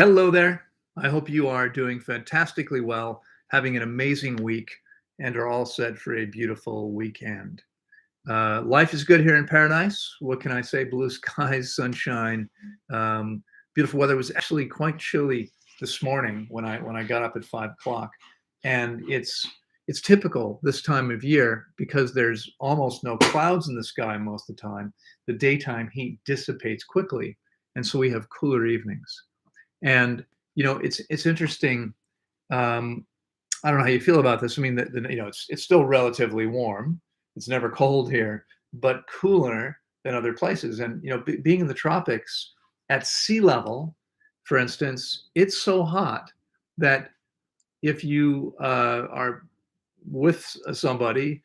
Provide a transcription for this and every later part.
Hello there. I hope you are doing fantastically well, having an amazing week, and are all set for a beautiful weekend. Life is good here in paradise. What can I say? Blue skies, sunshine, beautiful weather. It was actually quite chilly this morning when I got up at 5 o'clock, and it's typical this time of year because there's almost no clouds in the sky most of the time. The daytime heat dissipates quickly, and so we have cooler evenings. And it's interesting. Um, I don't know how you feel about this. I mean, it's still relatively warm. It's never cold here, but cooler than other places. And being in the tropics at sea level, for instance, it's so hot that if you are with somebody,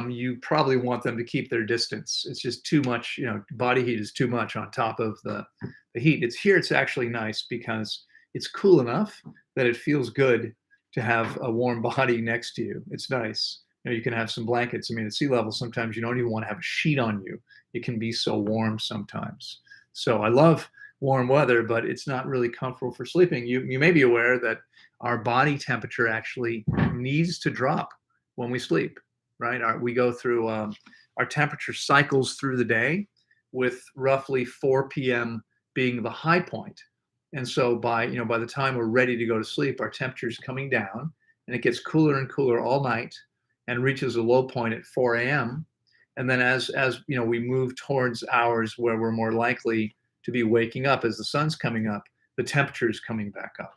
you probably want them to keep their distance. It's just too much. Body heat is too much on top of the heat. It's actually nice because it's cool enough that it feels good to have a warm body next to you. It's nice. You can have some blankets. I mean, at sea level, sometimes you don't even want to have a sheet on you. It can be so warm sometimes. So I love warm weather, but it's not really comfortable for sleeping. You may be aware that our body temperature actually needs to drop when we sleep, right? We go through our temperature cycles through the day, with roughly 4 p.m. being the high point. And so by the time we're ready to go to sleep, our temperature is coming down, and it gets cooler and cooler all night, and reaches a low point at 4 a.m. And then as we move towards hours where we're more likely to be waking up as the sun's coming up, the temperature is coming back up.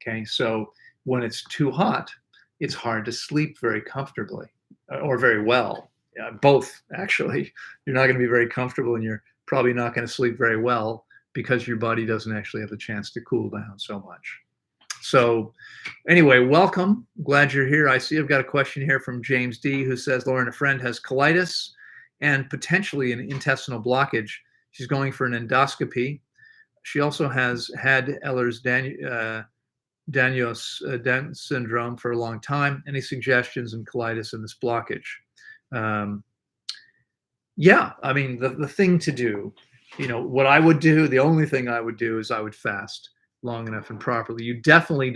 Okay, so when it's too hot, it's hard to sleep very comfortably or very well. Both, actually. You're not going to be very comfortable, and you're probably not going to sleep very well because your body doesn't actually have the chance to cool down so much. So anyway, welcome. Glad you're here. I see I've got a question here from James D, who says, Loren, a friend has colitis and potentially an intestinal blockage. She's going for an endoscopy. She also has had Ehlers-Danlos syndrome for a long time. Any suggestions in colitis and this blockage? Yeah, I mean, the thing to do, what I would do, the only thing I would do is I would fast long enough and properly. She definitely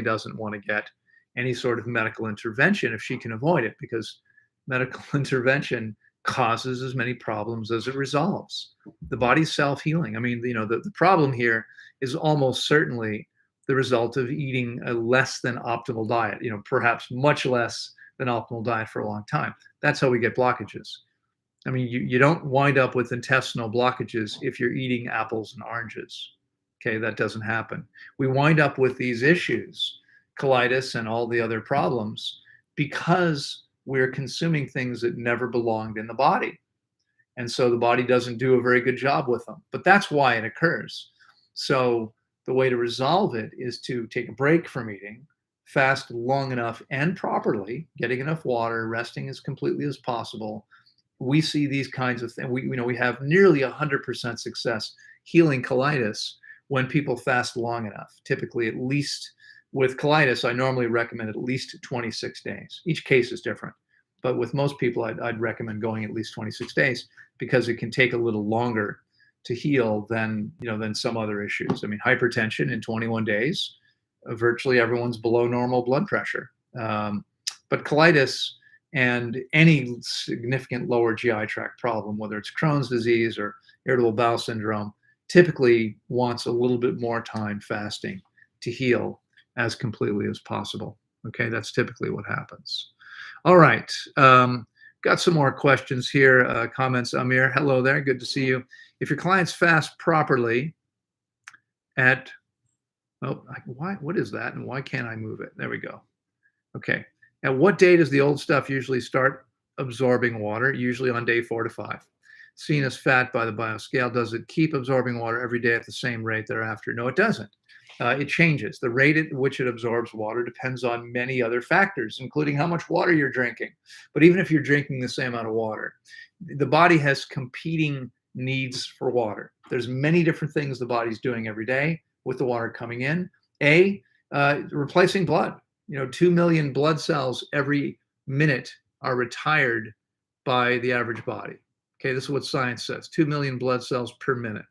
doesn't want to get any sort of medical intervention if she can avoid it, because medical intervention causes as many problems as it resolves. The body's self-healing. I mean, the problem here is almost certainly the result of eating a less than optimal diet, perhaps much less than optimal diet for a long time. That's how we get blockages. I mean, you don't wind up with intestinal blockages if you're eating apples and oranges. Okay, that doesn't happen. We wind up with these issues, colitis and all the other problems, because we're consuming things that never belonged in the body. And so the body doesn't do a very good job with them. But that's why it occurs. So the way to resolve it is to take a break from eating, fast long enough and properly, getting enough water, resting as completely as possible. We see these kinds of things. We have nearly 100% success healing colitis when people fast long enough. Typically, at least with colitis, I normally recommend at least 26 days. Each case is different, but with most people, I'd recommend going at least 26 days, because it can take a little longer to heal than some other issues. I mean, hypertension in 21 days, virtually everyone's below normal blood pressure. But colitis and any significant lower GI tract problem, whether it's Crohn's disease or irritable bowel syndrome, typically wants a little bit more time fasting to heal as completely as possible. Okay, that's typically what happens. All right, got some more questions here, comments. Amir, hello there, good to see you. If your clients fast properly at, what is that, and why can't I move it? There we go. Okay, at what day does the old stuff usually start absorbing water? Usually on day 4 to 5. Seen as fat by the bioscale. Does it keep absorbing water every day at the same rate thereafter? No, it doesn't. It changes. The rate at which it absorbs water depends on many other factors, including how much water you're drinking. But even if you're drinking the same amount of water, the body has competing needs for water. There's many different things the body's doing every day with the water coming in. Replacing blood. 2 million blood cells every minute are retired by the average body. Okay, this is what science says, 2 million blood cells per minute.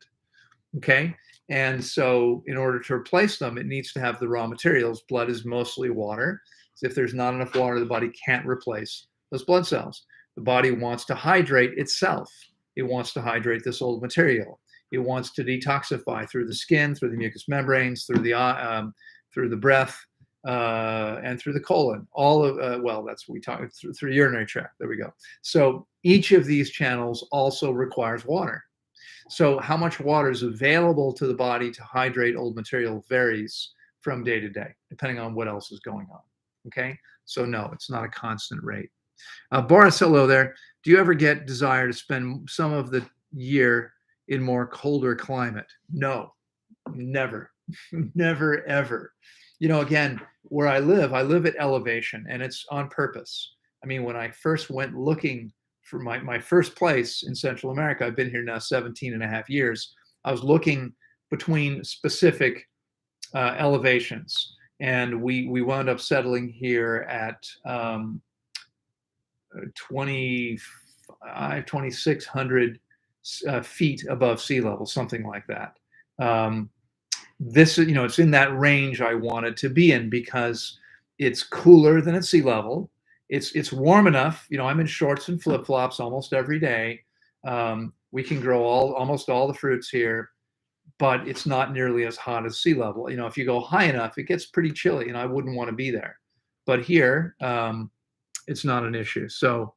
Okay, And so in order to replace them, it needs to have the raw materials. Blood is mostly water. So if there's not enough water, the body can't replace those blood cells. The body wants to hydrate itself. It wants to hydrate this old material. It wants to detoxify through the skin, through the mucous membranes, through the breath, and through the colon. All of well, that's what we talk through urinary tract. There we go. So each of these channels also requires water. So how much water is available to the body to hydrate old material varies from day to day, depending on what else is going on. Okay, so no, it's not a constant rate. Boris, hello there. Do you ever get desire to spend some of the year in more colder climate? No, never, never, ever. Again, where I live at elevation, and it's on purpose. I mean, when I first went looking for my first place in Central America, I've been here now 17 and a half years. I was looking between specific elevations, and we wound up settling here at 2,600 feet above sea level, something like that. This, it's in that range I wanted to be in because it's cooler than at sea level. It's warm enough. I'm in shorts and flip flops almost every day. We can grow almost all the fruits here, but it's not nearly as hot as sea level. If you go high enough, it gets pretty chilly, and I wouldn't want to be there. But here, it's not an issue. So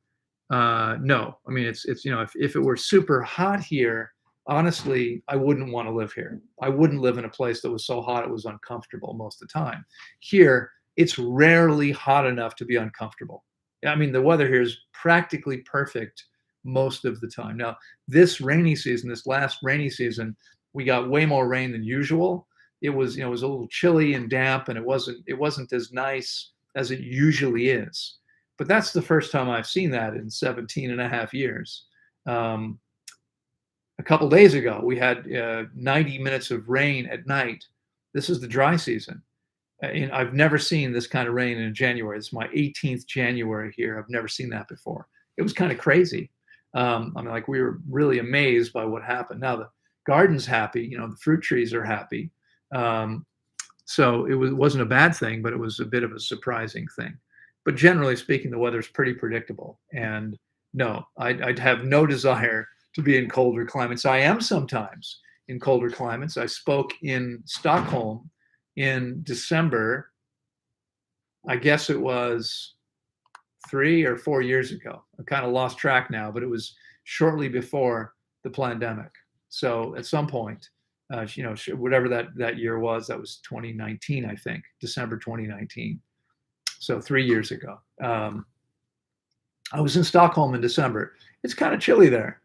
no, I mean, it's if it were super hot here, honestly, I wouldn't want to live here. I wouldn't live in a place that was so hot it was uncomfortable most of the time. Here, it's rarely hot enough to be uncomfortable. I mean, the weather here is practically perfect most of the time. Now, this last rainy season, we got way more rain than usual. It was a little chilly and damp, and it wasn't as nice as it usually is. But that's the first time I've seen that in 17 and a half years. A couple days ago, we had 90 minutes of rain at night. This is the dry season. And I've never seen this kind of rain in January. It's my 18th January here. I've never seen that before. It was kind of crazy. I mean, like, we were really amazed by what happened. Now the garden's happy. The fruit trees are happy. So it wasn't a bad thing, but it was a bit of a surprising thing. But generally speaking, the weather's pretty predictable. And no, I'd have no desire to be in colder climates. I am sometimes in colder climates. I spoke in Stockholm in December. I guess it was 3 or 4 years ago. I kind of lost track now, but it was shortly before the pandemic. So at some point, whatever that year was, that was 2019, I think, December 2019. So 3 years ago. I was in Stockholm in December. It's kind of chilly there.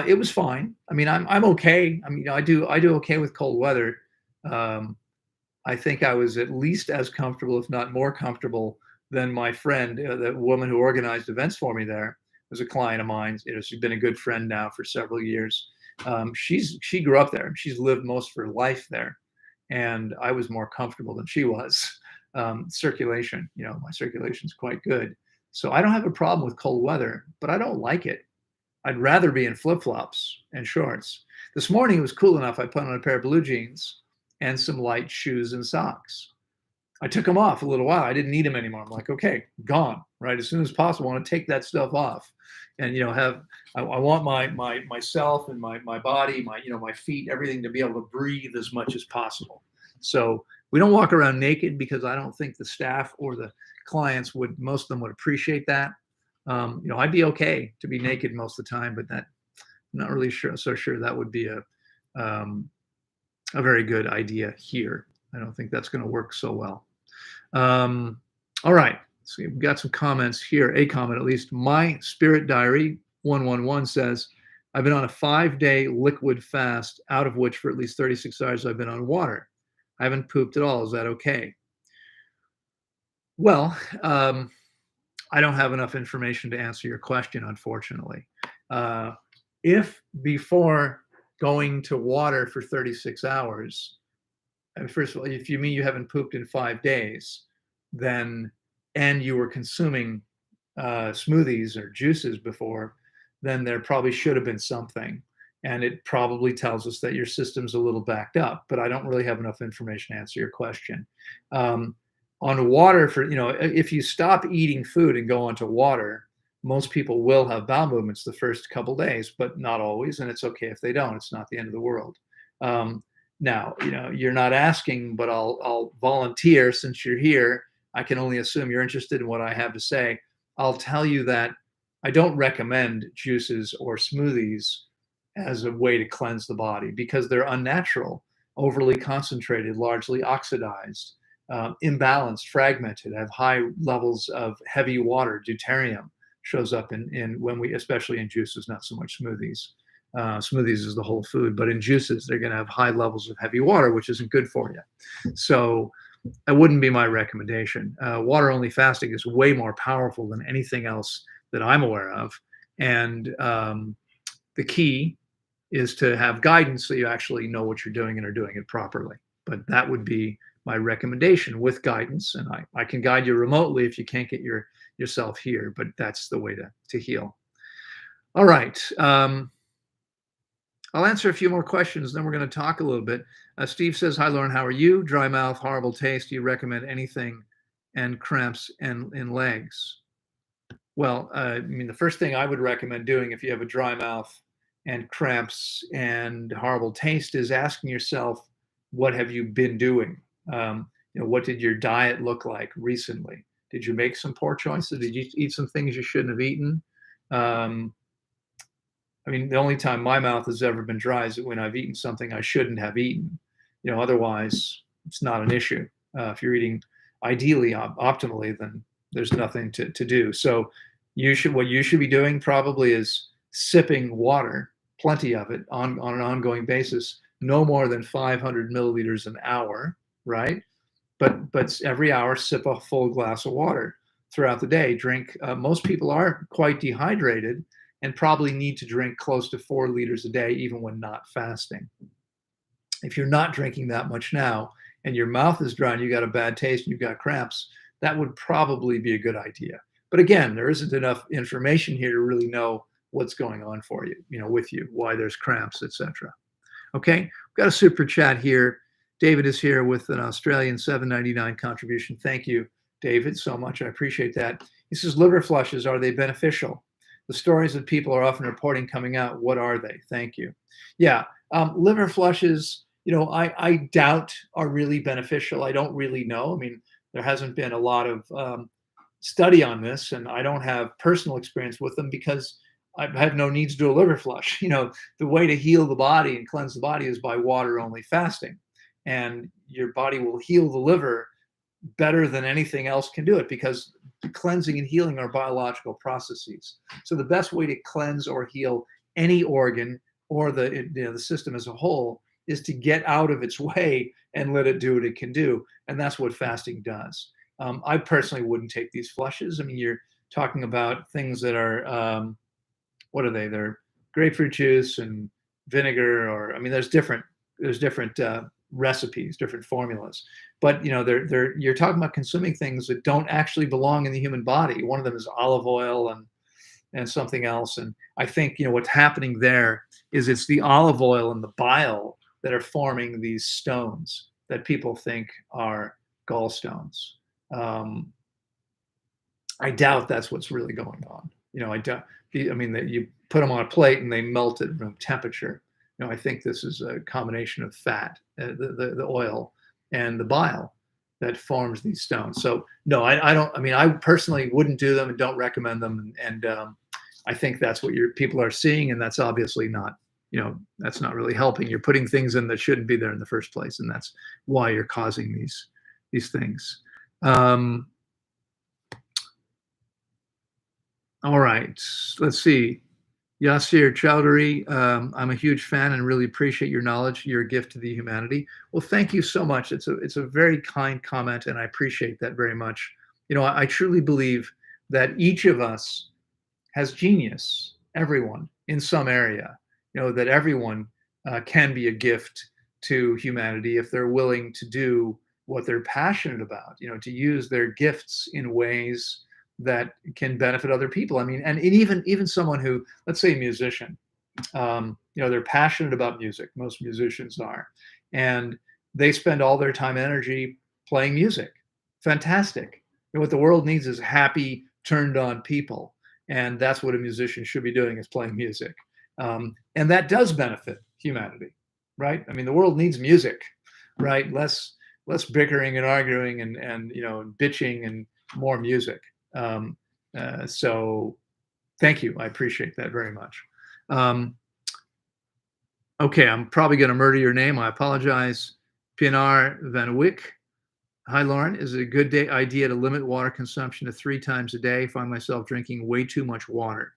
It was fine. I mean, I'm okay. I mean, I do okay with cold weather. I think I was at least as comfortable, if not more comfortable, than my friend, the woman who organized events for me there. Was a client of mine. She's been a good friend now for several years. She grew up there. She's lived most of her life there, and I was more comfortable than she was. Circulation, my circulation's quite good. So I don't have a problem with cold weather, but I don't like it. I'd rather be in flip-flops and shorts. This morning it was cool enough. I put on a pair of blue jeans and some light shoes and socks. I took them off a little while. I didn't need them anymore. I'm like, okay, gone, right? As soon as possible, I want to take that stuff off. And I want myself and my body, my feet, everything to be able to breathe as much as possible. So we don't walk around naked because I don't think the staff or the clients most of them would appreciate that. I'd be okay to be naked most of the time, but I'm not really sure that would be a very good idea here. I don't think that's going to work so well. All right, so we've got some comments here. A comment, at least. My Spirit Diary 111 says, I've been on a 5-day liquid fast, out of which for at least 36 hours I've been on water. I haven't pooped at all. Is that okay? Well, I don't have enough information to answer your question, unfortunately. If before going to water for 36 hours, and first of all, if you mean you haven't pooped in 5 days, and you were consuming smoothies or juices before, then there probably should have been something. and it probably tells us that your system's a little backed up, but I don't really have enough information to answer your question. On water, for if you stop eating food and go onto water, most people will have bowel movements the first couple days, but not always, and it's okay if they don't. It's not the end of the world. Now, you're not asking, but I'll volunteer since you're here. I can only assume you're interested in what I have to say. I'll tell you that I don't recommend juices or smoothies as a way to cleanse the body because they're unnatural, overly concentrated, largely oxidized, imbalanced, fragmented, have high levels of heavy water. Deuterium shows up in when we, especially in juices, not so much smoothies. Smoothies is the whole food, but in juices, they're going to have high levels of heavy water, which isn't good for you. So that wouldn't be my recommendation. Water-only fasting is way more powerful than anything else that I'm aware of. And the key is to have guidance so you actually know what you're doing and are doing it properly. But that would be my recommendation with guidance. And I can guide you remotely if you can't get yourself here, but that's the way to heal. All right. I'll answer a few more questions, then we're going to talk a little bit. Steve says, hi, Loren, how are you? Dry mouth, horrible taste. Do you recommend anything? And cramps in legs? Well, the first thing I would recommend doing if you have a dry mouth and cramps and horrible taste is asking yourself, what have you been doing? What did your diet look like recently? Did you make some poor choices? Did you eat some things you shouldn't have eaten? The only time my mouth has ever been dry is when I've eaten something I shouldn't have eaten. Otherwise, it's not an issue. If you're eating ideally, optimally, then there's nothing to do. So what you should be doing probably is sipping water, plenty of it, on an ongoing basis, no more than 500 milliliters an hour, right? But every hour, sip a full glass of water throughout the day. Drink. Most people are quite dehydrated and probably need to drink close to 4 liters a day, even when not fasting. If you're not drinking that much now and your mouth is dry and you got a bad taste and you've got cramps, that would probably be a good idea. But again, there isn't enough information here to really know what's going on for you, with you, why there's cramps, etc. Okay, we've got a super chat here. David is here with an Australian $7.99 contribution. Thank you, David, so much. I appreciate that. He says, liver flushes, are they beneficial? The stories that people are often reporting coming out, what are they? Thank you. Yeah, liver flushes, I doubt are really beneficial. I don't really know. There hasn't been a lot of study on this, and I don't have personal experience with them because I have no needs to do a liver flush. The way to heal the body and cleanse the body is by water-only fasting. And your body will heal the liver better than anything else can do it because cleansing and healing are biological processes. So the best way to cleanse or heal any organ or the system as a whole is to get out of its way and let it do what it can do. And that's what fasting does. I personally wouldn't take these flushes. You're talking about things that are, what are they? They're grapefruit juice and vinegar, or there's different recipes, different formulas. But you're talking about consuming things that don't actually belong in the human body. One of them is olive oil and something else. And I think what's happening there is it's the olive oil and the bile that are forming these stones that people think are gallstones. I doubt that's what's really going on. I doubt. That you put them on a plate and they melt at room temperature. I think this is a combination of fat, the oil, and the bile that forms these stones. So no, I don't. I personally wouldn't do them and don't recommend them. And I think that's what your people are seeing, and that's obviously not. That's not really helping. You're putting things in that shouldn't be there in the first place, and that's why you're causing these things. All right, let's see. Yasir Chowdhury, I'm a huge fan and really appreciate your knowledge. You're a gift to the humanity. Well, thank you so much. It's a very kind comment, and I appreciate that very much. I truly believe that each of us has genius, everyone, in some area. That everyone can be a gift to humanity if they're willing to do what they're passionate about, to use their gifts in ways that can benefit other people. And even someone who, let's say a musician They're passionate about music. Most musicians are, and they spend all their time and energy playing music. Fantastic. And what the world needs is happy, turned on people, and that's what a musician should be doing, is playing music. And that does benefit humanity, right? I mean, the world needs music, right? Less bickering and arguing and bitching, and more music. So thank you. I appreciate that very much. Okay, I'm probably going to murder your name. I apologize. Pinar Van Wyck. Hi, Loren. Is it a good idea to limit water consumption to 3 times a day? I find myself drinking way too much water.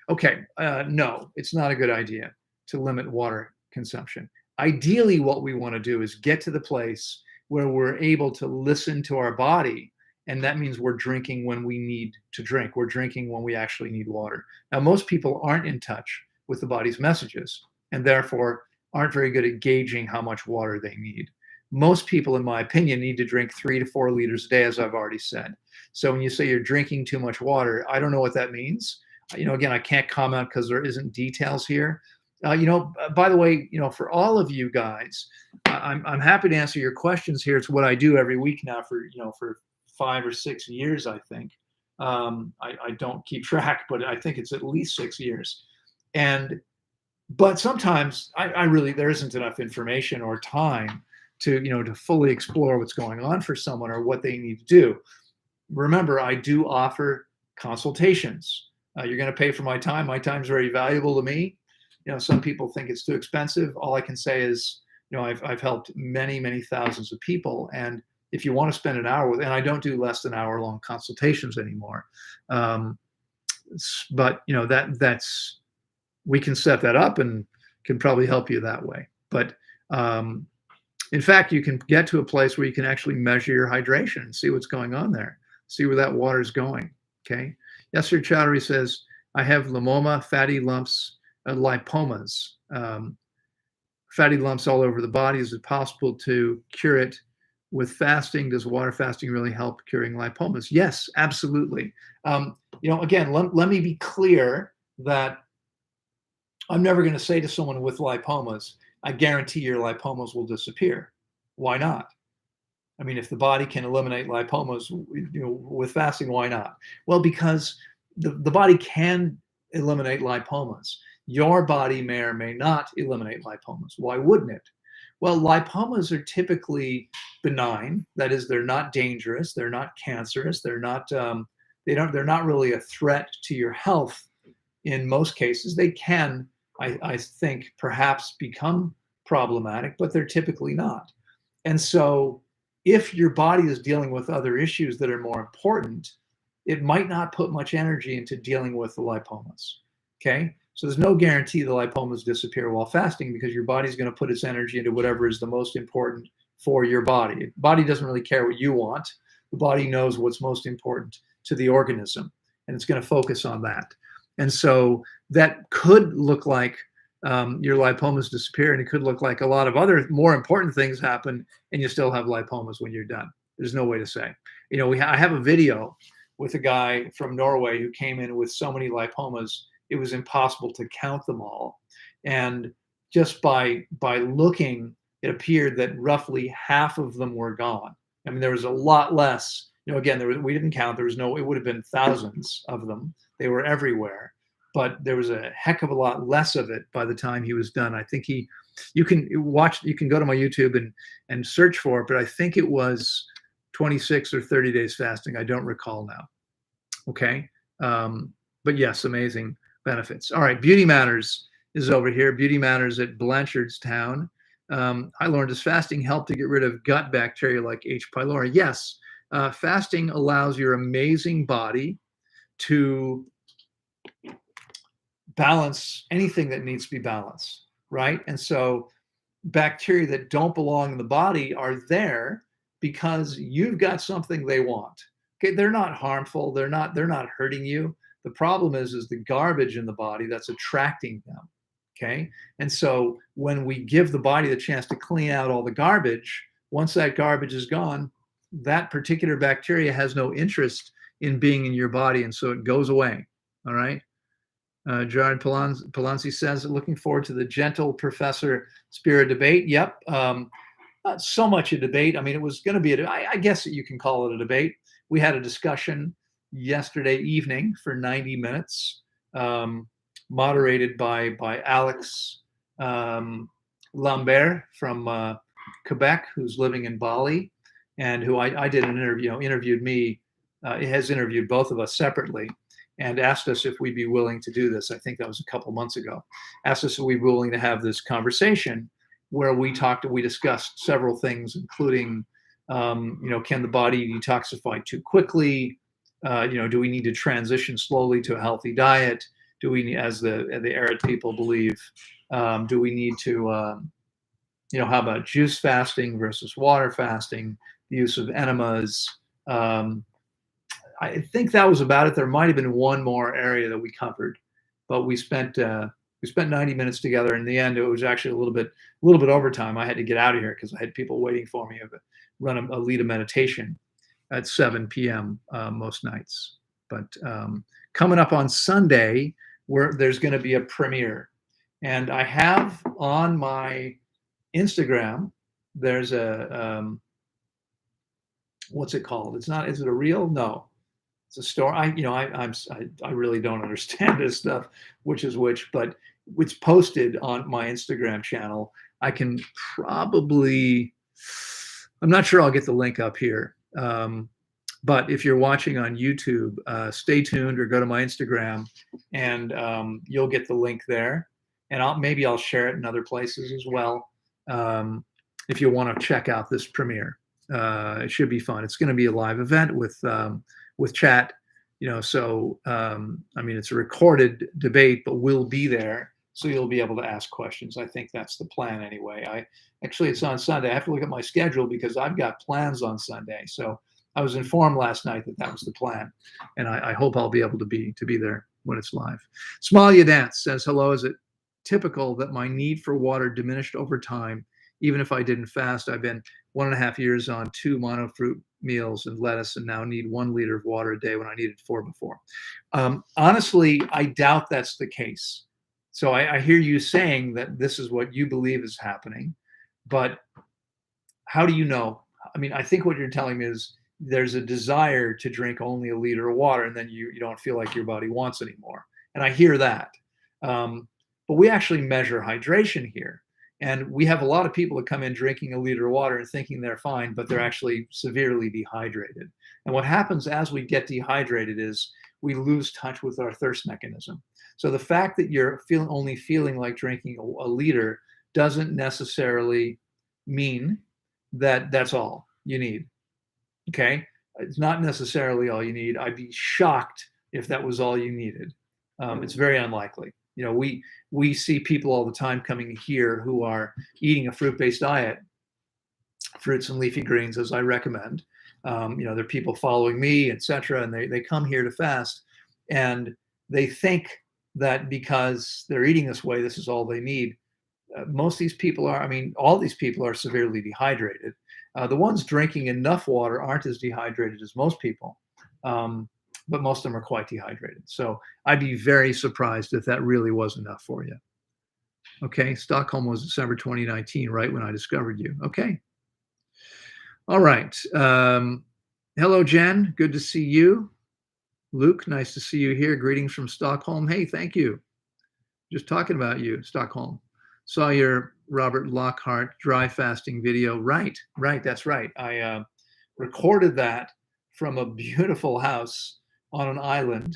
Okay, no, it's not a good idea to limit water consumption. Ideally, what we want to do is get to the place where we're able to listen to our body, and that means we're drinking when we need to drink. We're drinking when we actually need water. Now, most people aren't in touch with the body's messages, and therefore aren't very good at gauging how much water they need. Most people, in my opinion, need to drink 3 to 4 liters a day, as I've already said. So when you say you're drinking too much water, I don't know what that means. Again, I can't comment because there isn't details here. By the way, for all of you guys, I'm happy to answer your questions here. It's what I do every week now for 5 or 6 years, I think. I don't keep track, but I think it's at least 6 years. But sometimes I really, there isn't enough information or time to fully explore what's going on for someone or what they need to do. Remember, I do offer consultations. You're going to pay for my time. My time is very valuable to me. Some people think it's too expensive. All I can say is, I've helped many, many thousands of people. And if you want to spend an hour with, and I don't do less than hour-long consultations anymore. But that's, we can set that up and can probably help you that way. But in fact, you can get to a place where you can actually measure your hydration and see what's going on there, see where that water is going. Okay. Yasser Chowdhury says, I have lymphoma, fatty lumps, lipomas, fatty lumps all over the body. Is it possible to cure it with fasting? Does water fasting really help curing lipomas? Yes, absolutely. Again, let me be clear that I'm never going to say to someone with lipomas, I guarantee your lipomas will disappear. Why not? I mean, if the body can eliminate lipomas, with fasting, why not? Well, because the body can eliminate lipomas. Your body may or may not eliminate lipomas. Why wouldn't it? Well, lipomas are typically benign. That is, they're not dangerous. They're not cancerous. They're not really a threat to your health. In most cases, they can, I think, perhaps become problematic, but they're typically not. And so if your body is dealing with other issues that are more important, it might not put much energy into dealing with the lipomas. Okay? So there's no guarantee the lipomas disappear while fasting, because your body's going to put its energy into whatever is the most important for your body. The body doesn't really care what you want. The body knows what's most important to the organism, and it's going to focus on that. And so that could look like your lipomas disappear, and it could look like a lot of other more important things happen, and you still have lipomas when you're done. There's no way to say. I have a video with a guy from Norway who came in with so many lipomas, it was impossible to count them all. And just by looking, it appeared that roughly half of them were gone. I mean, there was a lot less. Again, we didn't count. It would have been thousands of them. They were everywhere, but there was a heck of a lot less of it by the time he was done. I think you can go to my YouTube and search for it, but I think it was 26 or 30 days fasting. I don't recall now. Okay. But yes, amazing benefits. All right. Beauty Matters is over here. Beauty Matters at Blanchardstown. Hi, Loren. Does fasting help to get rid of gut bacteria like H. pylori? Yes. Fasting allows your amazing body to balance anything that needs to be balanced, right? And so bacteria that don't belong in the body are there because you've got something they want. Okay, they're not harmful. They're not hurting you. The problem is the garbage in the body that's attracting them. Okay, and so when we give the body the chance to clean out all the garbage, once that garbage is gone, that particular bacteria has no interest in being in your body, and so it goes away. All right. Jared Polanski says, looking forward to the gentle Professor Spirit debate. Yep. Not so much a debate. I mean, it was going to be, I guess you can call it a debate. We had a discussion yesterday evening for 90 minutes, moderated by Alex Lambert from Quebec, who's living in Bali, and who I did an interview, interviewed me, has interviewed both of us separately, and asked us if we'd be willing to do this. I think that was a couple months ago. Asked us if we'd be willing to have this conversation where we discussed several things, including, can the body detoxify too quickly? Do we need to transition slowly to a healthy diet? Do we, as the Arab people believe, do we need to, how about juice fasting versus water fasting, the use of enemas? I think that was about it. There might have been one more area that we covered, but we spent 90 minutes together. In the end, it was actually a little bit overtime. I had to get out of here because I had people waiting for me to run a lead a meditation at 7 p.m. Most nights. But coming up on Sunday, there's going to be a premiere, and I have on my Instagram, there's a what's it called? Is it a reel? No. It's a story. I really don't understand this stuff, which is which, but it's posted on my Instagram channel. I can probably, I'm not sure I'll get the link up here. But if you're watching on YouTube, stay tuned or go to my Instagram, and you'll get the link there. And maybe I'll share it in other places as well. If you want to check out this premiere, it should be fun. It's going to be a live event with chat, so it's a recorded debate, but we'll be there, so you'll be able to ask questions. I think that's the plan anyway. It's on Sunday. I have to look at my schedule because I've got plans on Sunday. So I was informed last night that was the plan, and I hope I'll be able to be there when it's live. Smalia Dance says, hello, is it typical that my need for water diminished over time, even if I didn't fast? I've been 1.5 years on 2 monofruit meals and lettuce, and now need 1 liter of water a day when I needed 4 before. Honestly, I doubt that's the case. So I hear you saying that this is what you believe is happening, but how do you know? I mean, I think what you're telling me is there's a desire to drink only a liter of water, and then you don't feel like your body wants any more. And I hear that. But we actually measure hydration here. And we have a lot of people that come in drinking a liter of water and thinking they're fine, but they're actually severely dehydrated. And what happens as we get dehydrated is we lose touch with our thirst mechanism. So the fact that you're only feeling like drinking a liter doesn't necessarily mean that that's all you need. Okay? It's not necessarily all you need. I'd be shocked if that was all you needed. It's very unlikely. We see people all the time coming here who are eating a fruit-based diet, fruits and leafy greens, as I recommend. There are people following me, etc., and they come here to fast, and they think that because they're eating this way, this is all they need. Most of these people all these people are severely dehydrated. The ones drinking enough water aren't as dehydrated as most people. But most of them are quite dehydrated. So I'd be very surprised if that really was enough for you. Okay, Stockholm was December 2019, right when I discovered you. Okay. All right. Hello, Jen. Good to see you. Luke, nice to see you here. Greetings from Stockholm. Hey, thank you. Just talking about you, Stockholm. Saw your Robert Lockhart dry fasting video. Right, that's right. I recorded that from a beautiful house on an island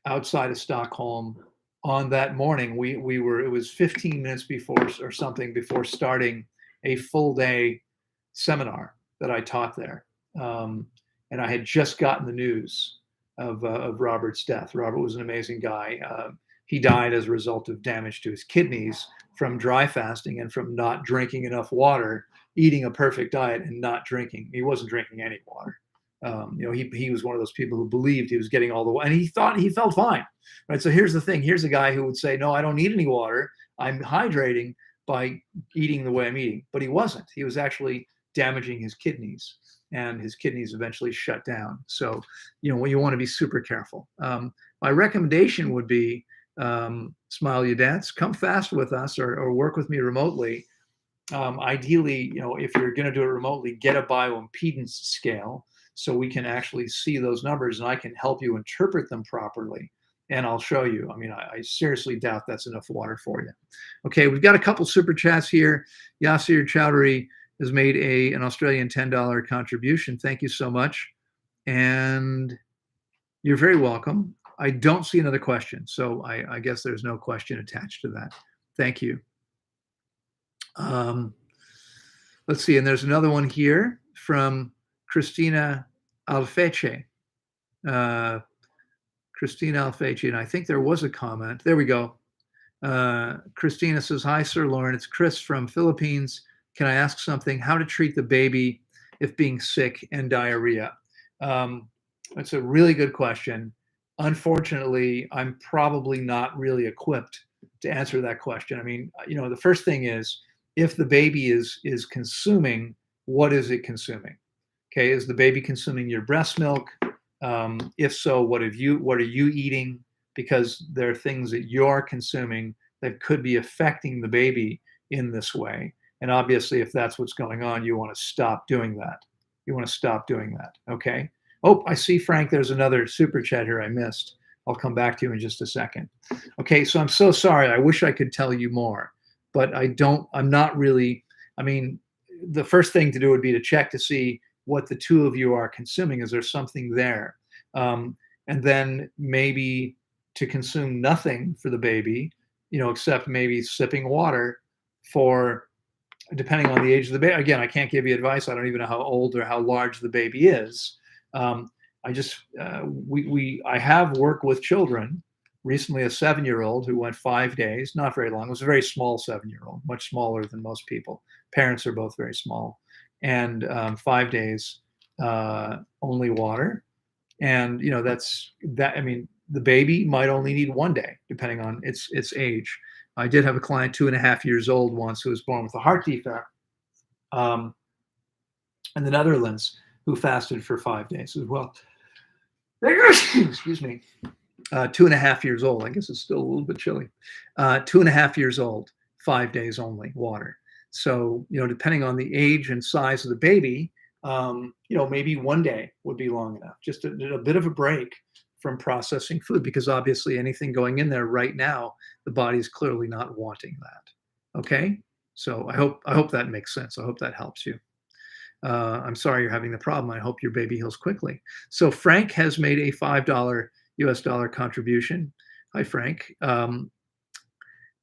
outside of Stockholm. On that morning, it was 15 minutes before starting a full day seminar that I taught there. And I had just gotten the news of Robert's death. Robert was an amazing guy. He died as a result of damage to his kidneys from dry fasting and from not drinking enough water, eating a perfect diet and not drinking. He wasn't drinking any water. He was one of those people who believed he was getting all the water, and he thought he felt fine, right? So here's the thing. Here's a guy who would say, no, I don't need any water. I'm hydrating by eating the way I'm eating. But he wasn't. He was actually damaging his kidneys, and his kidneys eventually shut down. So, you want to be super careful. My recommendation would be Smile You Dance, come fast with us or work with me remotely. Ideally, if you're going to do it remotely, get a bioimpedance scale so we can actually see those numbers and I can help you interpret them properly. And I'll show you. I mean, I seriously doubt that's enough water for you. Okay, we've got a couple super chats here. Yasir Chowdhury has made an Australian $10 contribution. Thank you so much. And you're very welcome. I don't see another question, so I guess there's no question attached to that. Thank you. Let's see, and there's another one here from Christina Alfeche. Christina Alfeche, and I think there was a comment. There we go. Christina says, "Hi, Sir Loren. It's Chris from Philippines. Can I ask something? How to treat the baby if being sick and diarrhea?" That's a really good question. Unfortunately, I'm probably not really equipped to answer that question. I mean, the first thing is, if the baby is consuming, what is it consuming? Okay, is the baby consuming your breast milk? If so, what are you eating? Because there are things that you're consuming that could be affecting the baby in this way. And obviously, if that's what's going on, you want to stop doing that. Okay. Oh, I see, Frank, there's another super chat here I missed. I'll come back to you in just a second. Okay, so I'm so sorry. I wish I could tell you more, but I'm not really. I mean, the first thing to do would be to check to see what the two of you are consuming. Is there something there? And then maybe to consume nothing for the baby, except maybe sipping water for, depending on the age of the baby. Again, I can't give you advice. I don't even know how old or how large the baby is. I have worked with children. Recently, a 7-year-old who went 5 days, not very long. It was a very small 7-year-old, much smaller than most people. Parents are both very small. And 5 days, only water. And, that's that. I mean, the baby might only need 1 day, depending on its age. I did have a client 2.5 years old once who was born with a heart defect in the Netherlands, who fasted for 5 days as well. Excuse me. 2.5 years old. I guess it's still a little bit chilly. 2.5 years old, 5 days only, water. So, depending on the age and size of the baby, maybe 1 day would be long enough. Just a bit of a break from processing food, because obviously anything going in there right now, the body is clearly not wanting that. Okay. So I hope that makes sense. I hope that helps you. I'm sorry you're having the problem. I hope your baby heals quickly. So Frank has made a $5 US dollar contribution. Hi, Frank.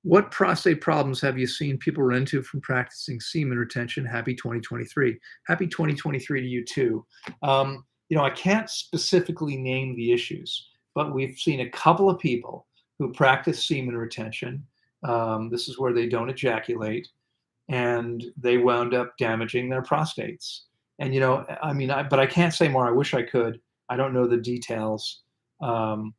What prostate problems have you seen people run into from practicing semen retention? Happy 2023. Happy 2023 to you too. I can't specifically name the issues, but we've seen a couple of people who practice semen retention. This is where they don't ejaculate, and they wound up damaging their prostates. And, but I can't say more. I wish I could. I don't know the details. The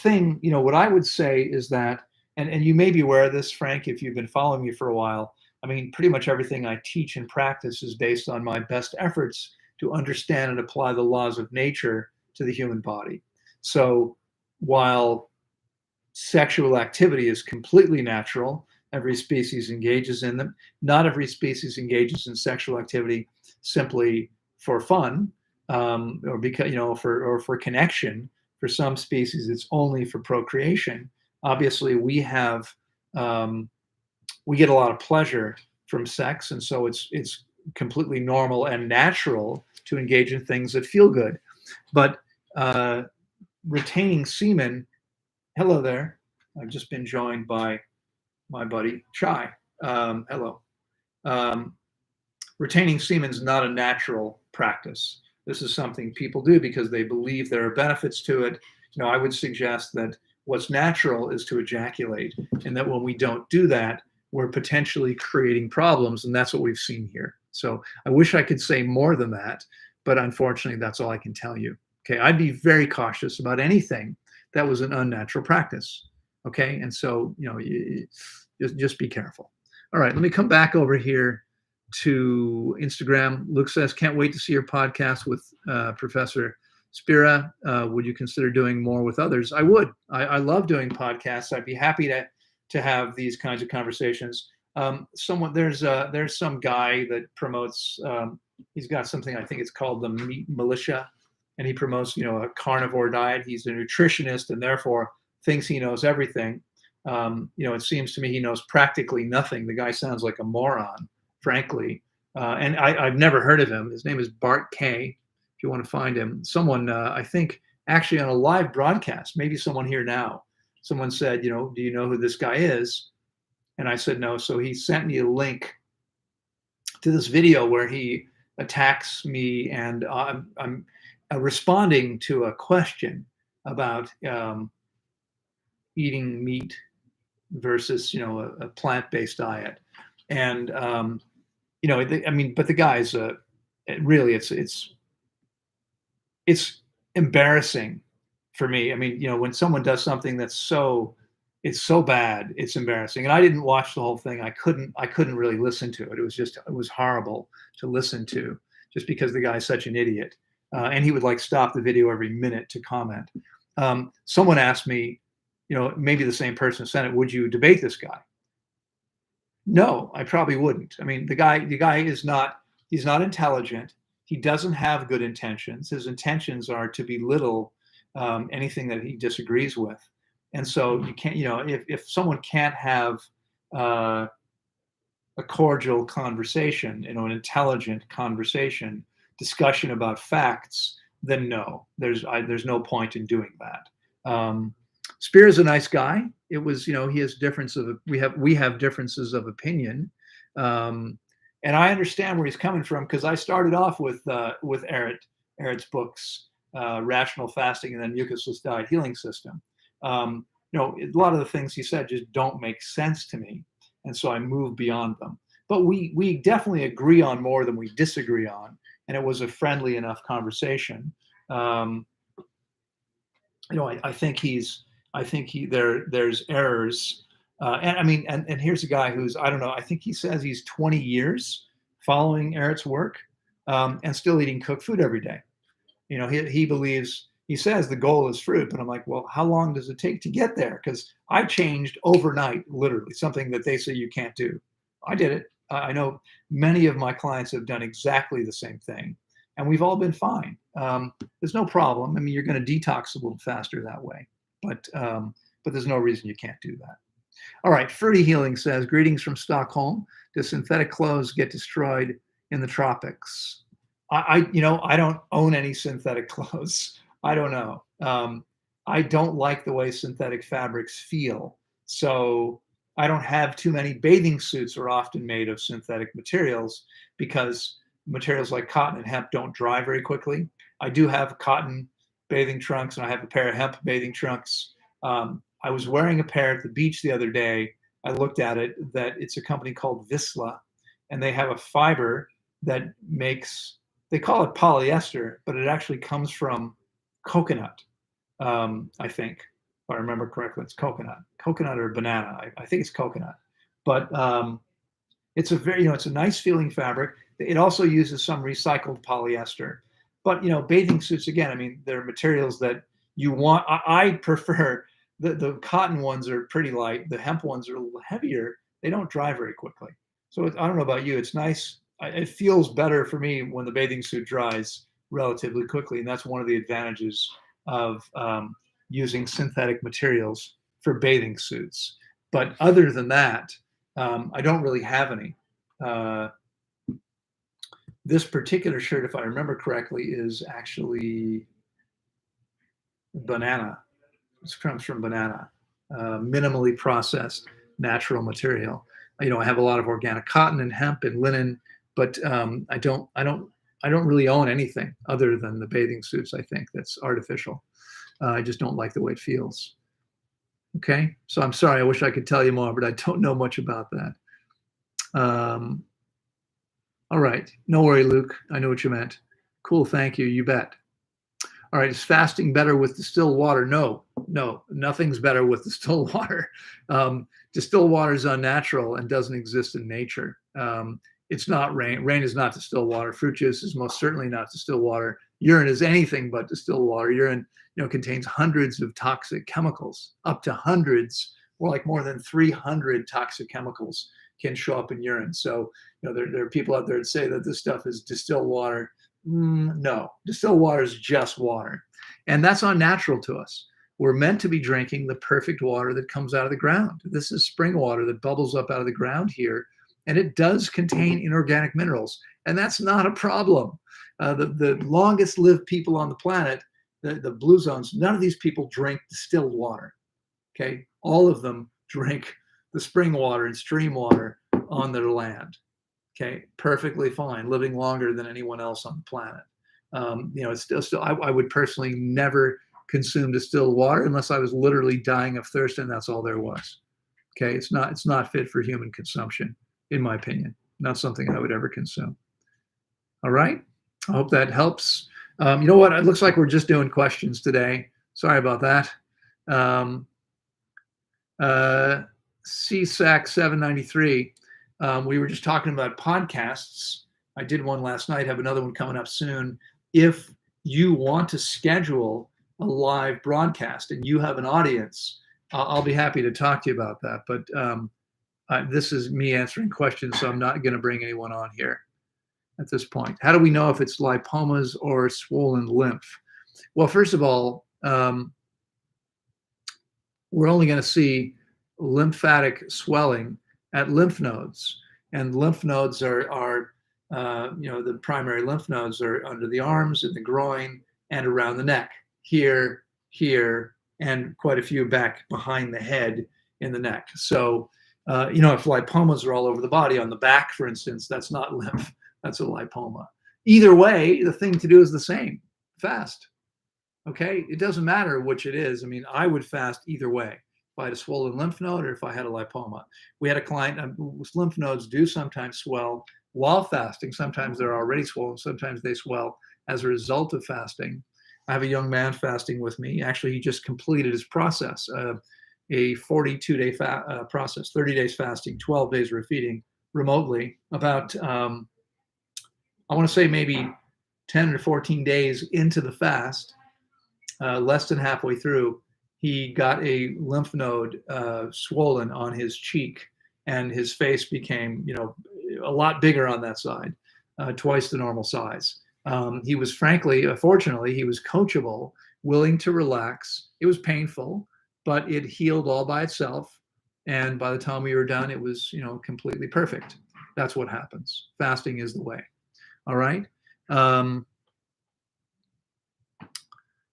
thing, what I would say is that, and you may be aware of this, Frank, if you've been following me for a while. I mean, pretty much everything I teach and practice is based on my best efforts to understand and apply the laws of nature to the human body. So while sexual activity is completely natural, every species engages in them. Not every species engages in sexual activity simply for fun, or because, for connection. For some species, it's only for procreation. Obviously, we get a lot of pleasure from sex, and so it's completely normal and natural to engage in things that feel good. But retaining semen, hello there. I've just been joined by my buddy Chai. Hello. Retaining semen is not a natural practice. This is something people do because they believe there are benefits to it. I would suggest that what's natural is to ejaculate, and that when we don't do that, we're potentially creating problems, and that's what we've seen here. So I wish I could say more than that, but unfortunately, that's all I can tell you. Okay, I'd be very cautious about anything that was an unnatural practice. Okay, and so just be careful. All right, let me come back over here to Instagram. Luke says, "Can't wait to see your podcast with Professor Spira, would you consider doing more with others? I would. I love doing podcasts. I'd be happy to have these kinds of conversations. There's some guy that promotes. He's got something, I think it's called the Meat Militia, and he promotes a carnivore diet. He's a nutritionist and therefore thinks he knows everything. It seems to me he knows practically nothing. The guy sounds like a moron, frankly. And I've never heard of him. His name is Bart K. If you want to find him, someone I think actually on a live broadcast, maybe someone here now, someone said, do you know who this guy is? And I said no. So he sent me a link to this video where he attacks me, and I'm responding to a question about eating meat versus a plant-based diet. And but the guy's really it's embarrassing for me. I mean, when someone does something that's so bad, it's embarrassing. And I didn't watch the whole thing. I couldn't really listen to it. It was horrible to listen to, just because the guy's such an idiot. And he would stop the video every minute to comment. Someone asked me, maybe the same person sent it, would you debate this guy? No, I probably wouldn't. I mean, the guy he's not intelligent. He doesn't have good intentions. His intentions are to belittle anything that he disagrees with. And so you can't, if someone can't have a cordial conversation, an intelligent conversation, discussion about facts, then no, there's no point in doing that. Spear is a nice guy. It was, he has we have differences of opinion. And I understand where he's coming from, because I started off with Eric's books, Rational Fasting and then Mucusless Diet Healing System. A lot of the things he said just don't make sense to me. And so I moved beyond them. But we definitely agree on more than we disagree on. And it was a friendly enough conversation. I think there's errors. And here's a guy who's, I don't know, I think he says he's 20 years following Eric's work, and still eating cooked food every day. He says the goal is fruit, but I'm like, well, how long does it take to get there? Because I changed overnight, literally, something that they say you can't do. I did it. I know many of my clients have done exactly the same thing, and we've all been fine. There's no problem. I mean, you're going to detox a little faster that way, but there's no reason you can't do that. All right, Fruity Healing says, greetings from Stockholm. Do synthetic clothes get destroyed in the tropics? I don't own any synthetic clothes. I don't know. I don't like the way synthetic fabrics feel. So I don't have too many. Bathing suits are often made of synthetic materials, because materials like cotton and hemp don't dry very quickly. I do have cotton bathing trunks, and I have a pair of hemp bathing trunks. I was wearing a pair at the beach the other day. I looked at it, that it's a company called Visla, and they have a fiber that they call it polyester, but it actually comes from coconut. I think, if I remember correctly, it's coconut or banana. I think it's coconut, but it's a nice feeling fabric. It also uses some recycled polyester, but bathing suits, again, I mean, they're materials that you want. I prefer the cotton ones are pretty light. The hemp ones are a little heavier. They don't dry very quickly. So I don't know about you. It's nice. It feels better for me when the bathing suit dries relatively quickly. And that's one of the advantages of using synthetic materials for bathing suits. But other than that, I don't really have any. This particular shirt, if I remember correctly, is actually banana. This comes from banana, minimally processed natural material. I have a lot of organic cotton and hemp and linen, but I don't really own anything other than the bathing suits. I think that's artificial. I just don't like the way it feels. Okay, so I'm sorry. I wish I could tell you more, but I don't know much about that. All right, no worry, Luke. I know what you meant. Cool, thank you. You bet. All right, is fasting better with distilled water? No, nothing's better with distilled water. Distilled water is unnatural and doesn't exist in nature. It's not rain. Rain is not distilled water. Fruit juice is most certainly not distilled water. Urine is anything but distilled water. Urine, contains hundreds of toxic chemicals, up to hundreds, or like more than 300 toxic chemicals can show up in urine. So, there are people out there that say that this stuff is distilled water. No, distilled water is just water. And that's unnatural to us. We're meant to be drinking the perfect water that comes out of the ground. This is spring water that bubbles up out of the ground here, and it does contain inorganic minerals. And that's not a problem. The longest lived people on the planet, the blue zones, none of these people drink distilled water. Okay, all of them drink the spring water and stream water on their land. Okay, perfectly fine, living longer than anyone else on the planet. It's still I would personally never consume distilled water unless I was literally dying of thirst, and that's all there was. Okay, it's not fit for human consumption, in my opinion. Not something I would ever consume. All right, I hope that helps. You know what? It looks like we're just doing questions today. Sorry about that. CSAC 793. We were just talking about podcasts. I did one last night, have another one coming up soon. If you want to schedule a live broadcast and you have an audience, I'll be happy to talk to you about that. But this is me answering questions, so I'm not going to bring anyone on here at this point. How do we know if it's lipomas or swollen lymph? Well, first of all, we're only going to see lymphatic swelling at lymph nodes, and lymph nodes are the primary lymph nodes are under the arms, in the groin, and around the neck, here, and quite a few back behind the head in the neck. So, if lipomas are all over the body, on the back, for instance, that's not lymph, that's a lipoma. Either way, the thing to do is the same: fast. Okay, it doesn't matter which it is. I mean, I would fast either way. If I had a swollen lymph node or if I had a lipoma. We had a client whose lymph nodes do sometimes swell while fasting. Sometimes they're already swollen. Sometimes they swell as a result of fasting. I have a young man fasting with me. Actually, he just completed his process, a 42-day process, 30 days fasting, 12 days feeding remotely. About, I want to say maybe 10 or 14 days into the fast, less than halfway through, he got a lymph node swollen on his cheek, and his face became, a lot bigger on that side, twice the normal size. He was fortunately, he was coachable, willing to relax. It was painful, but it healed all by itself. And by the time we were done, it was, completely perfect. That's what happens. Fasting is the way. All right.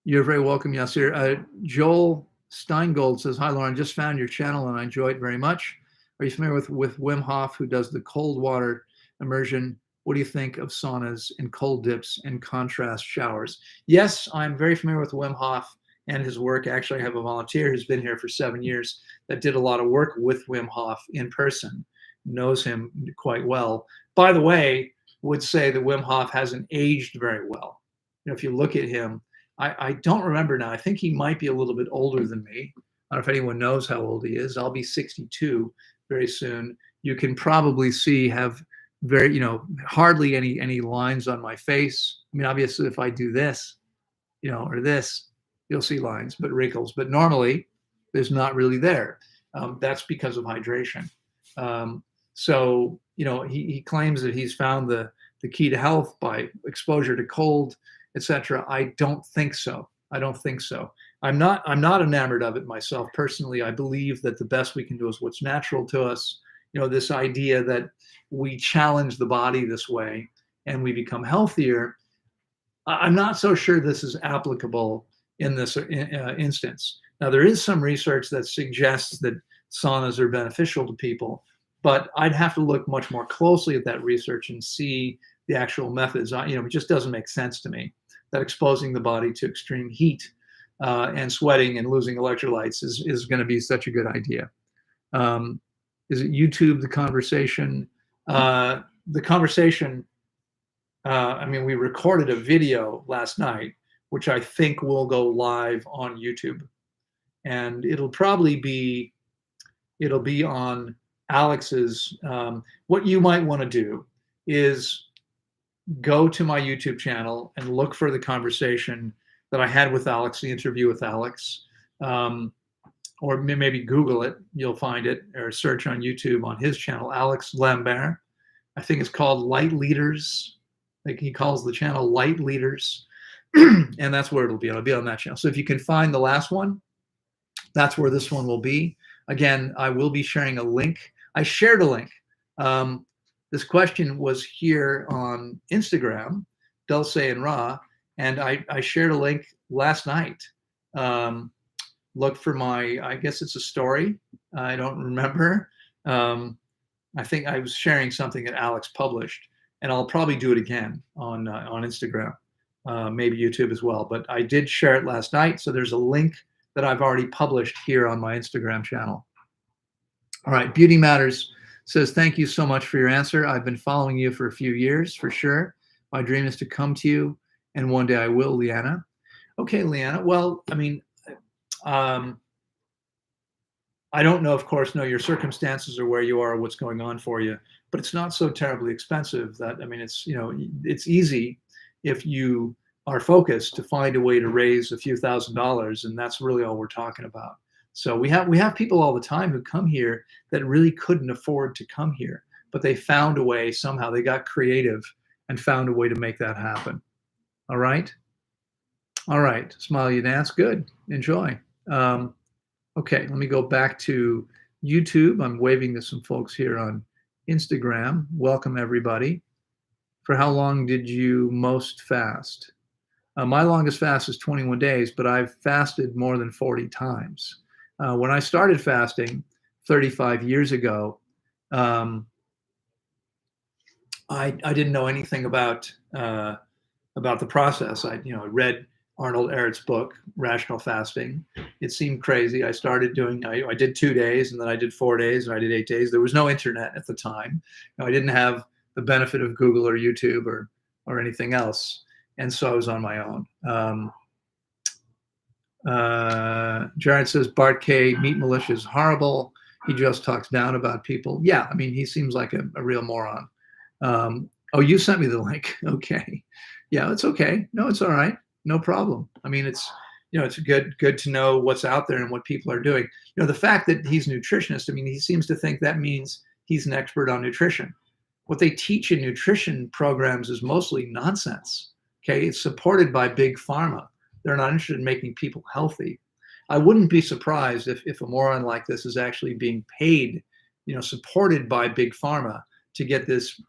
You're very welcome, Yasir. Joel Steingold says, "Hi, Loren. Just found your channel and I enjoy it very much. Are you familiar with Wim Hof, who does the cold water immersion? What do you think of saunas and cold dips and contrast showers?" Yes, I'm very familiar with Wim Hof and his work. Actually, I have a volunteer who's been here for 7 years that did a lot of work with Wim Hof in person, knows him quite well. By the way, would say that Wim Hof hasn't aged very well. If you look at him, I don't remember now. I think he might be a little bit older than me. I don't know if anyone knows how old he is. I'll be 62 very soon. You can probably see have very, hardly any lines on my face. I mean, obviously, if I do this, or this, you'll see lines, but wrinkles. But normally, there's not really there. That's because of hydration. So, he claims that he's found the key to health by exposure to cold, etc. I don't think so. I'm not enamored of it myself personally. I believe that the best we can do is what's natural to us. This idea that we challenge the body this way and we become healthier. I'm not so sure this is applicable in this instance. Now, there is some research that suggests that saunas are beneficial to people, but I'd have to look much more closely at that research and see the actual methods. It just doesn't make sense to me that exposing the body to extreme heat and sweating and losing electrolytes is going to be such a good idea. Is it YouTube, the conversation? The conversation, we recorded a video last night, which I think will go live on YouTube. And it'll be on Alex's, what you might want to do is go to my YouTube channel and look for the conversation that I had with Alex, the interview with Alex, or maybe Google it. You'll find it, or search on YouTube on his channel, Alex Lambert. I think it's called Light Leaders. I think he calls the channel Light Leaders, and that's where it'll be. It'll be on that channel. So if you can find the last one, that's where this one will be. Again, I will be sharing a link. I shared a link. This question was here on Instagram, Dulce and Ra, and I shared a link last night. Look for my, I guess it's a story. I don't remember. I think I was sharing something that Alex published, and I'll probably do it again on Instagram, maybe YouTube as well. But I did share it last night, so there's a link that I've already published here on my Instagram channel. All right, Beauty Matters says, thank you so much for your answer. I've been following you for a few years, for sure. My dream is to come to you, and one day I will, Leanna. Okay, Leanna. Well, I mean, I don't know, of course, know your circumstances or where you are or what's going on for you, but it's not so terribly expensive that, I mean, it's, you know, it's easy if you are focused to find a way to raise a few $1,000s, and that's really all we're talking about. So we have people all the time who come here that really couldn't afford to come here, but they found a way somehow. They got creative and found a way to make that happen. All right. All right. Smile, you dance. Good. Enjoy. Okay. Let me go back to YouTube. I'm waving to some folks here on Instagram. Welcome, everybody. For how long did you most fast? My longest fast is 21 days, but I've fasted more than 40 times. When I started fasting 35 years ago, I didn't know anything about the process. I read Arnold Ehret's book, Rational Fasting. It seemed crazy. I started doing, I did 2 days, and then I did 4 days, and I did 8 days. There was no internet at the time. I didn't have the benefit of Google or YouTube or anything else. And so I was on my own. Jared says, Bart K, Meat Militia is horrible. He just talks down about people. Yeah, I mean, he seems like a real moron. Oh, you sent me the link. Okay. Yeah, it's okay. No, it's all right. No problem. I mean, it's, it's good to know what's out there and what people are doing. The fact that he's a nutritionist, I mean, he seems to think that means he's an expert on nutrition. What they teach in nutrition programs is mostly nonsense. Okay, it's supported by big pharma. They're not interested in making people healthy. I wouldn't be surprised if a moron like this is actually being paid, supported by big pharma to get this,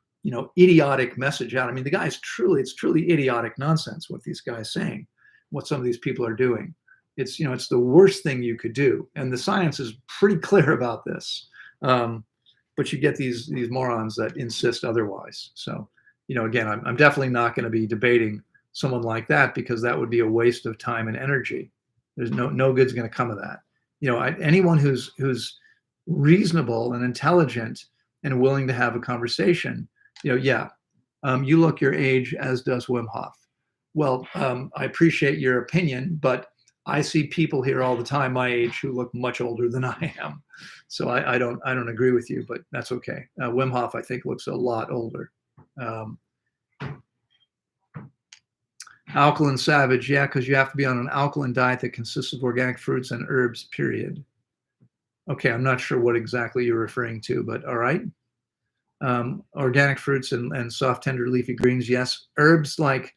idiotic message out. I mean, it's truly idiotic nonsense what these guys saying, what some of these people are doing. It's, it's the worst thing you could do. And the science is pretty clear about this. But you get these morons that insist otherwise. So, again, I'm definitely not going to be debating someone like that, because that would be a waste of time and energy. There's no good's going to come of that. Anyone who's reasonable and intelligent and willing to have a conversation, you look your age, as does Wim Hof. Well, I appreciate your opinion, but I see people here all the time my age who look much older than I am. So I don't agree with you, but that's okay. Wim Hof, I think, looks a lot older. Alkaline Savage, yeah, because you have to be on an alkaline diet that consists of organic fruits and herbs, period. Okay, I'm not sure what exactly you're referring to, but all right. Organic fruits and soft, tender, leafy greens, yes. Herbs like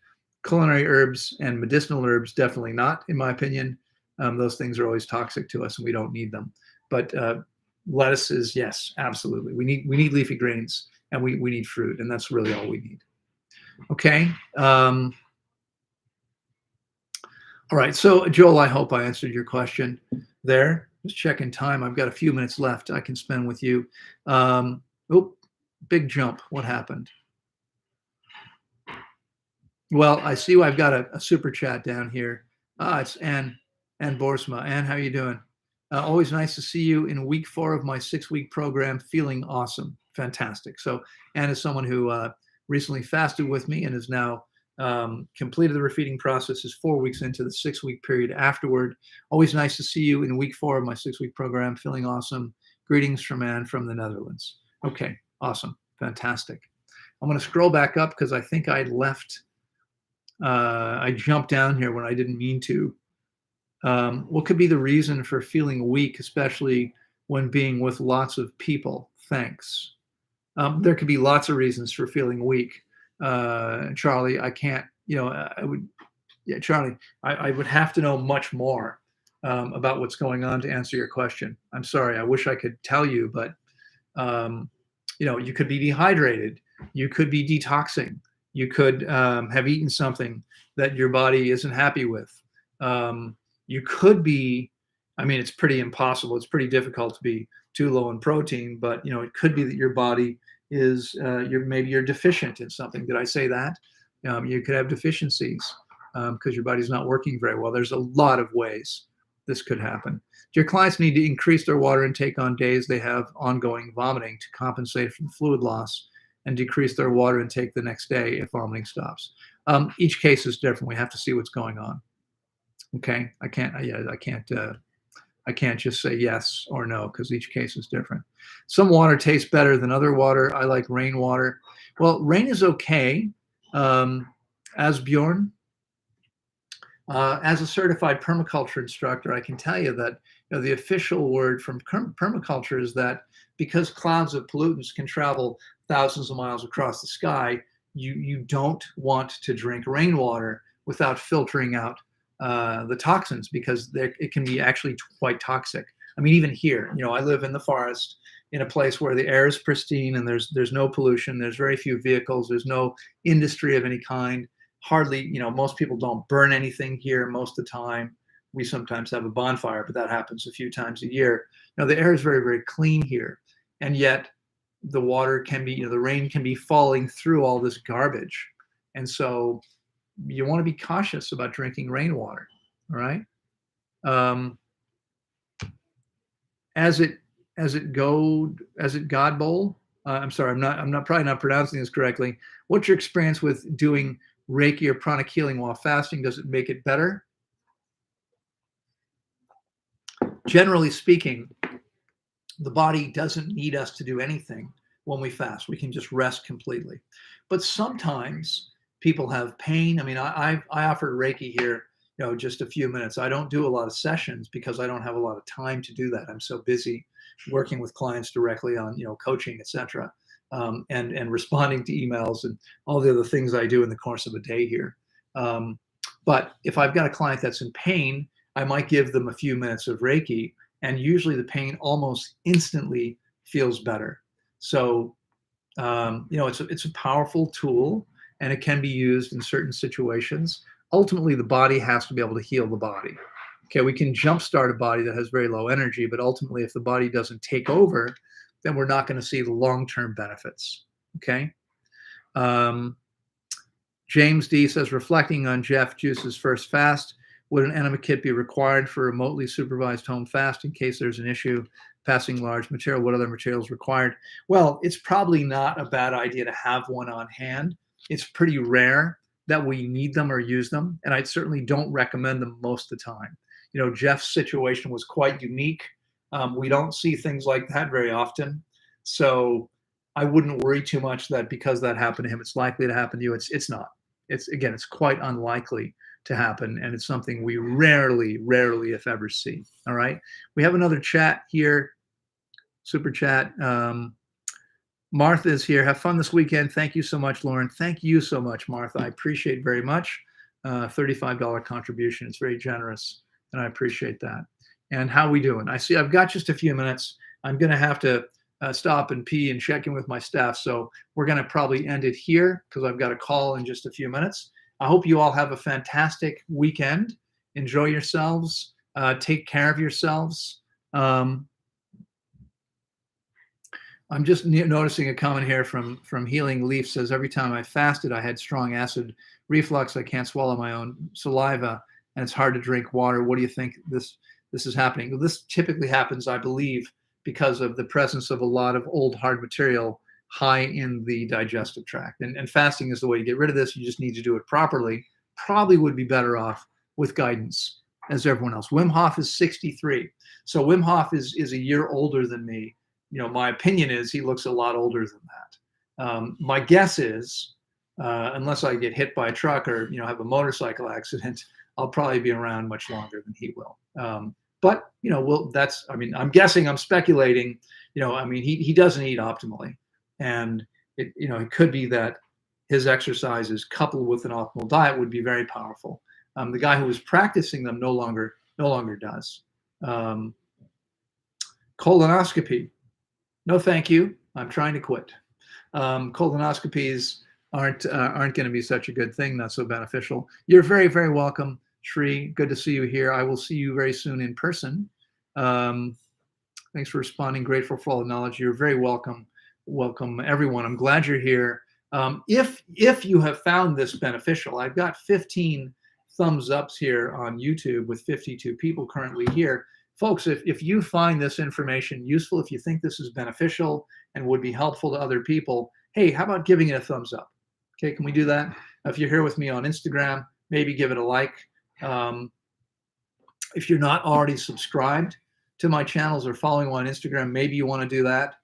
culinary herbs and medicinal herbs, definitely not, in my opinion. Those things are always toxic to us, and we don't need them. But lettuces, yes, absolutely. We need leafy greens, and we need fruit, and that's really all we need. Okay. All right. So, Joel, I hope I answered your question there. Just checking time. I've got a few minutes left I can spend with you. Big jump. What happened? Well, I see I've got a super chat down here. It's Ann Borsma. Ann, how you doing? Always nice to see you in week 4 of my 6-week program. Feeling awesome. Fantastic. So Ann is someone who recently fasted with me and is now completed the refeeding process, is 4 weeks into the 6-week period afterward. Always nice to see you in week 4 of my 6-week program. Feeling awesome. Greetings from Ann from the Netherlands. Okay. Awesome. Fantastic. I'm going to scroll back up because I think I left, I jumped down here when I didn't mean to. What could be the reason for feeling weak, especially when being with lots of people? Thanks. There could be lots of reasons for feeling weak. Charlie, I can't, I would, yeah, Charlie, I would have to know much more about what's going on to answer your question. I'm sorry. I wish I could tell you, but you could be dehydrated. You could be detoxing. You could have eaten something that your body isn't happy with. You could be, I mean, it's pretty impossible. It's pretty difficult to be too low in protein, but it could be that your body is, maybe you're deficient in something. Did I say that? You could have deficiencies because your body's not working very well. There's a lot of ways this could happen. Do your clients need to increase their water intake on days they have ongoing vomiting to compensate for the fluid loss and decrease their water intake the next day if vomiting stops? Each case is different. We have to see what's going on. Okay, I can't just say yes or no because each case is different. Some water tastes better than other water. I like rainwater. Well, rain is okay. As Bjorn, as a certified permaculture instructor, I can tell you that the official word from permaculture is that because clouds of pollutants can travel thousands of miles across the sky, you don't want to drink rainwater without filtering out the toxins because it can be actually quite toxic. I mean, even here, I live in the forest in a place where the air is pristine and there's no pollution. There's very few vehicles. There's no industry of any kind. Hardly, most people don't burn anything here most of the time. We sometimes have a bonfire, but that happens a few times a year. The air is very, very clean here. And yet the water can be, the rain can be falling through all this garbage. And so you want to be cautious about drinking rainwater. All right. As it God bowl. I'm sorry, I'm probably not pronouncing this correctly. What's your experience with doing Reiki or pranic healing while fasting? Does it make it better? Generally speaking, the body doesn't need us to do anything when we fast. We can just rest completely. But sometimes people have pain. I mean, I offer Reiki here, just a few minutes. I don't do a lot of sessions because I don't have a lot of time to do that. I'm so busy working with clients directly on, coaching, etc. And responding to emails and all the other things I do in the course of a day here. But if I've got a client that's in pain, I might give them a few minutes of Reiki, and usually the pain almost instantly feels better. So, it's a powerful tool, and it can be used in certain situations. Ultimately, the body has to be able to heal the body. Okay, we can jumpstart a body that has very low energy, but ultimately, if the body doesn't take over, then we're not going to see the long-term benefits. Okay. James D says, reflecting on Jeff Juice's first fast, would an enema kit be required for remotely supervised home fast in case there's an issue passing large material? What other materials required? Well, it's probably not a bad idea to have one on hand. It's pretty rare that we need them or use them, and I certainly don't recommend them most of the time. Jeff's situation was quite unique. We don't see things like that very often. So I wouldn't worry too much that because that happened to him, it's likely to happen to you. It's not. It's quite unlikely to happen. And it's something we rarely, if ever, see. All right. We have another chat here. Super chat. Martha is here. Have fun this weekend. Thank you so much, Loren. Thank you so much, Martha. I appreciate very much. $35 contribution. It's very generous, and I appreciate that. And how we doing? I see I've got just a few minutes. I'm going to have to stop and pee and check in with my staff. So we're going to probably end it here because I've got a call in just a few minutes. I hope you all have a fantastic weekend. Enjoy yourselves. Take care of yourselves. I'm just noticing a comment here from Healing Leaf. Says, every time I fasted, I had strong acid reflux. I can't swallow my own saliva, and it's hard to drink water. What do you think this is happening? Well, this typically happens, I believe, because of the presence of a lot of old hard material high in the digestive tract. And fasting is the way to get rid of this. You just need to do it properly. Probably would be better off with guidance as everyone else. Wim Hof is 63. So Wim Hof is a year older than me. My opinion is he looks a lot older than that. My guess is, unless I get hit by a truck or have a motorcycle accident, I'll probably be around much longer than he will. But that's. I mean, I'm guessing. I'm speculating. I mean, he doesn't eat optimally, and it could be that his exercises coupled with an optimal diet would be very powerful. The guy who was practicing them no longer does. Um, Colonoscopy. No, thank you. I'm trying to quit. Colonoscopies aren't going to be such a good thing. Not so beneficial. You're very, very welcome, Shri. Good to see you here. I will see you very soon in person. Thanks for responding. Grateful for all the knowledge. You're very welcome. Welcome, everyone. I'm glad you're here. If you have found this beneficial, I've got 15 thumbs ups here on YouTube with 52 people currently here. Folks, if you find this information useful, if you think this is beneficial and would be helpful to other people, hey, how about giving it a thumbs up? Okay, can we do that? If you're here with me on Instagram, maybe give it a like. If you're not already subscribed to my channels or following on Instagram, maybe you want to do that.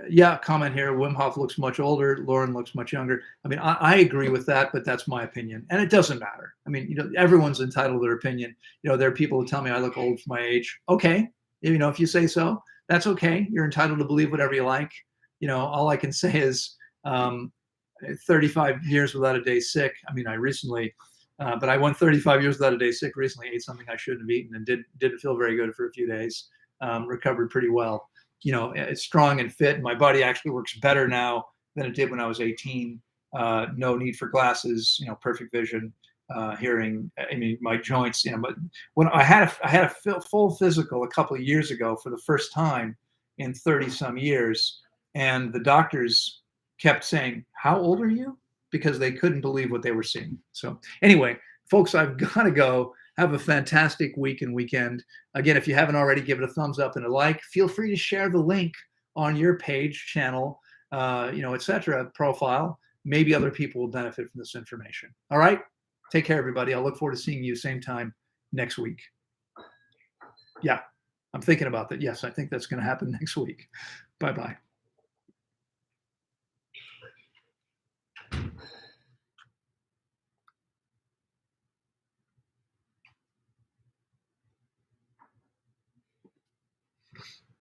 Yeah, comment here. Wim Hof looks much older. Loren looks much younger. I mean, I agree with that, but that's my opinion, and it doesn't matter. I mean, everyone's entitled to their opinion. There are people who tell me I look old for my age. Okay, if you say so, that's okay. You're entitled to believe whatever you like. All I can say is 35 years without a day sick. I mean, I recently, but I went 35 years without a day sick recently. Ate something I shouldn't have eaten and didn't feel very good for a few days. Recovered pretty well. It's strong and fit. My body actually works better now than it did when I was 18. No need for glasses. Perfect vision, hearing. I mean, my joints. But when I had a full physical a couple of years ago for the first time in 30 some years, and the doctors kept saying, "How old are you?" because they couldn't believe what they were seeing. So anyway, folks, I've got to go. Have a fantastic week and weekend. Again, if you haven't already, give it a thumbs up and a like. Feel free to share the link on your page, channel, etc. profile. Maybe other people will benefit from this information. All right. Take care, everybody. I'll look forward to seeing you same time next week. Yeah, I'm thinking about that. Yes, I think that's going to happen next week. Bye-bye.